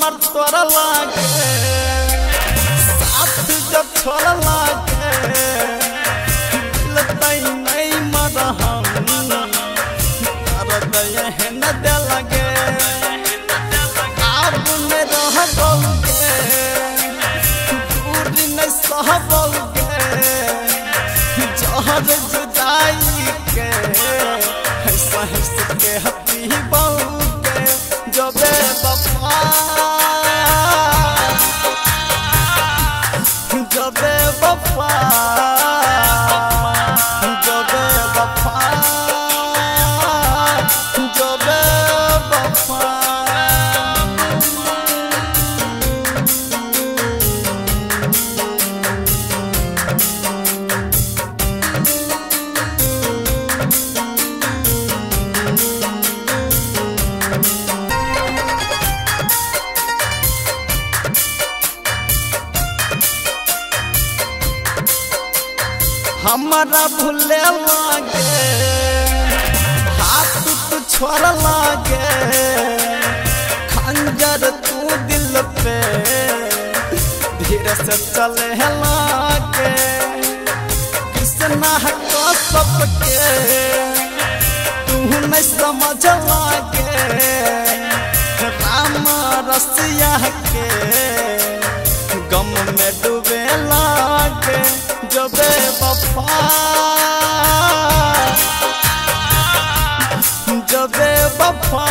हमर तोरा लागे साथ जब छोड़ लागे लतई नहीं मरहम दर्द यह न दे लगे आप में रह बोगे दूर न सह बोगे जहर जुदाई के सहिस के हपी बहुगे जबे वफा जबे वफा जबे वफा जबे वफा हमारा भूले लागे हाथ तू छोड़ लागे खंजर तू दिल पे धीरे से चले लागे कृष्णा को सबके तू नहीं समझ लागे राम रसिया के गम में डूबे लागे जबे वफा जबे वफा